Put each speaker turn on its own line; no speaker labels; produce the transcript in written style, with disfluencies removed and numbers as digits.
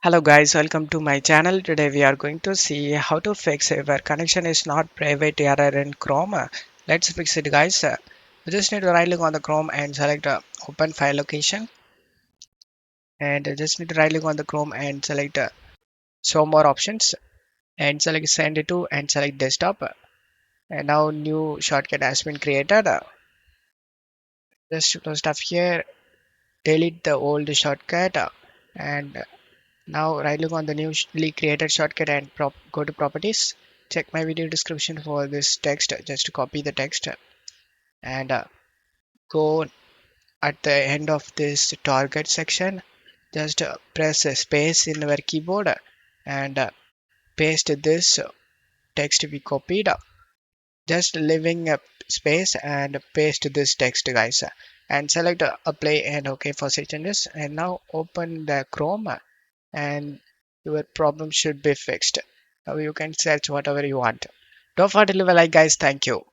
Hello guys, welcome to my channel. Today we are going to see how to fix if our connection is not private error in Chrome. Let's fix it guys. You just need to right click on the Chrome and select open file location, and you just need to right click on the Chrome and select show more options and select send it to and select desktop. And now new shortcut has been created. Just close stuff here, delete the old shortcut, and now right click on the newly created shortcut and go to properties. Check my video description for this text. Just copy the text and go at the end of this target section. Just press space in your keyboard and paste this text we copied. Just leaving a space and paste this text guys, and select apply and OK for changes. And now open the Chrome and your problem should be fixed. Now you can search whatever you want. Don't forget to leave a like guys. Thank you.